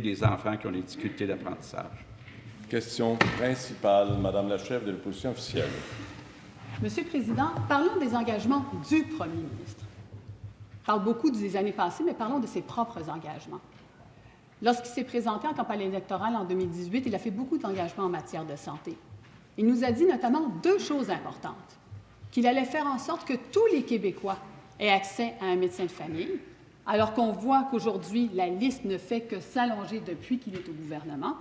des enfants qui ont des difficultés d'apprentissage. Question principale, Madame la chef de l'opposition officielle. Monsieur le Président, parlons des engagements du Premier ministre. On parle beaucoup des années passées, mais parlons de ses propres engagements. Lorsqu'il s'est présenté en campagne électorale en 2018, il a fait beaucoup d'engagements en matière de santé. Il nous a dit notamment deux choses importantes. Qu'il allait faire en sorte que tous les Québécois aient accès à un médecin de famille, alors qu'on voit qu'aujourd'hui, la liste ne fait que s'allonger depuis qu'il est au gouvernement.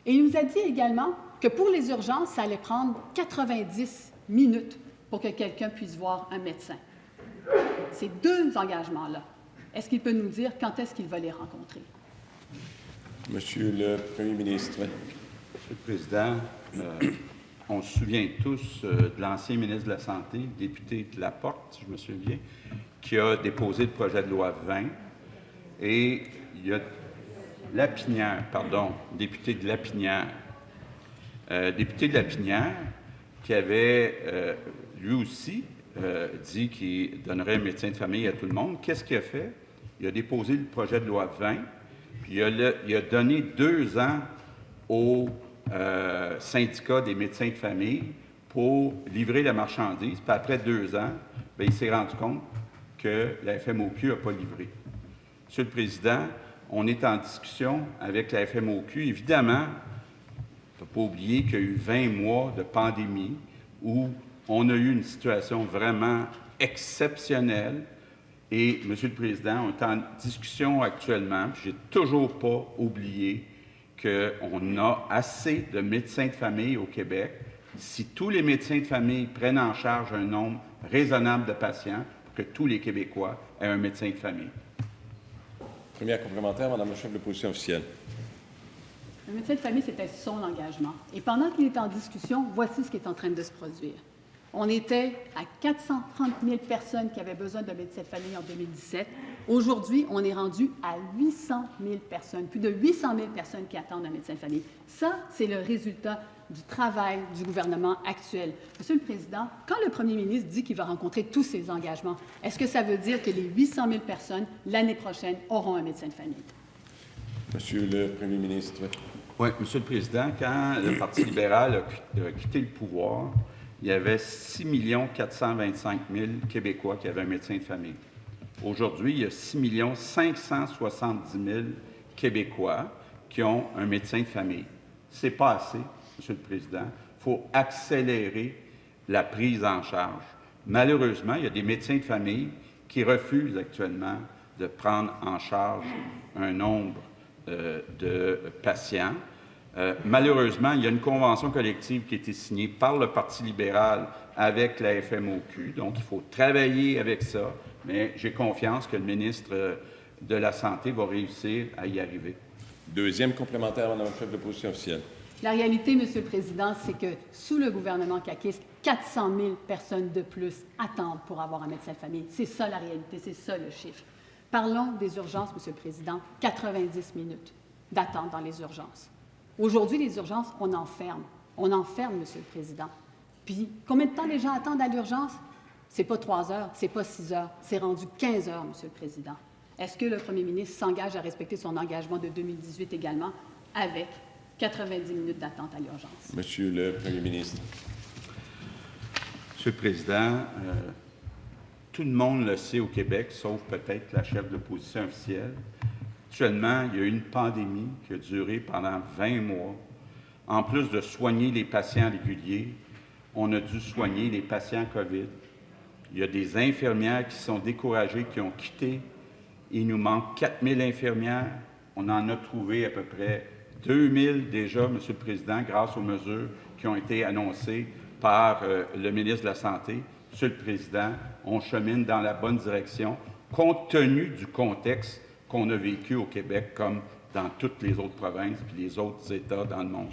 Et il nous a dit également que pour les urgences, ça allait prendre 90 minutes pour que quelqu'un puisse voir un médecin. Ces deux engagements-là, est-ce qu'il peut nous dire quand est-ce qu'il va les rencontrer? Monsieur le Premier ministre. Monsieur le Président, on se souvient tous de l'ancien ministre de la Santé, député de Laporte, si je me souviens, qui a déposé le projet de loi 20. Et il y a Lapinière, député de Lapinière, qui avait lui aussi dit qu'il donnerait un médecin de famille à tout le monde. Qu'est-ce qu'il a fait? Il a déposé le projet de loi 20, puis il a donné 2 ans au syndicat des médecins de famille pour livrer la marchandise. Puis après 2 ans, bien, il s'est rendu compte que la FMOQ n'a pas livré. Monsieur le Président, on est en discussion avec la FMOQ. Évidemment, il ne faut pas oublier qu'il y a eu 20 mois de pandémie où on a eu une situation vraiment exceptionnelle. Et, Monsieur le Président, on est en discussion actuellement, puis je n'ai toujours pas oublié qu'on a assez de médecins de famille au Québec. Si tous les médecins de famille prennent en charge un nombre raisonnable de patients, pour que tous les Québécois aient un médecin de famille. Première complémentaire, Madame la chef de l'opposition officielle. Le médecin de famille, c'était son engagement. Et pendant qu'il est en discussion, voici ce qui est en train de se produire. On était à 430 000 personnes qui avaient besoin d'un médecin de famille en 2017. Aujourd'hui, on est rendu à 800 000 personnes, plus de 800 000 personnes qui attendent un médecin de famille. Ça, c'est le résultat du travail du gouvernement actuel. Monsieur le Président, quand le Premier ministre dit qu'il va rencontrer tous ses engagements, est-ce que ça veut dire que les 800 000 personnes, l'année prochaine, auront un médecin de famille? Monsieur le Premier ministre. Oui, Monsieur le Président, quand le Parti libéral a quitté le pouvoir, il y avait 6 425 000 Québécois qui avaient un médecin de famille. Aujourd'hui, il y a 6 570 000 Québécois qui ont un médecin de famille. Ce n'est pas assez, Monsieur le Président. Il faut accélérer la prise en charge. Malheureusement, il y a des médecins de famille qui refusent actuellement de prendre en charge un nombre de patients. Malheureusement, il y a une convention collective qui a été signée par le Parti libéral avec la FMOQ, donc il faut travailler avec ça, mais j'ai confiance que le ministre de la Santé va réussir à y arriver. Deuxième complémentaire, Madame la chef de l'opposition officielle. La réalité, Monsieur le Président, c'est que sous le gouvernement caquiste, 400 000 personnes de plus attendent pour avoir un médecin de famille. C'est ça la réalité, c'est ça le chiffre. Parlons des urgences, Monsieur le Président. 90 minutes d'attente dans les urgences. Aujourd'hui, les urgences, on enferme. On enferme, Monsieur le Président. Puis, combien de temps les gens attendent à l'urgence? C'est pas 3 heures, c'est pas 6 heures, c'est rendu 15 heures, Monsieur le Président. Est-ce que le Premier ministre s'engage à respecter son engagement de 2018 également, avec 90 minutes d'attente à l'urgence? Monsieur le Premier ministre. Monsieur le Président, tout le monde le sait au Québec, sauf peut-être la chef de l'opposition officielle. Actuellement, il y a eu une pandémie qui a duré pendant 20 mois. En plus de soigner les patients réguliers, on a dû soigner les patients COVID. Il y a des infirmières qui sont découragées, qui ont quitté. Il nous manque 4 000 infirmières. On en a trouvé à peu près 2 000 déjà, Monsieur le Président, grâce aux mesures qui ont été annoncées par le ministre de la Santé. Monsieur le Président, on chemine dans la bonne direction, compte tenu du contexte qu'on a vécu au Québec comme dans toutes les autres provinces et les autres États dans le monde.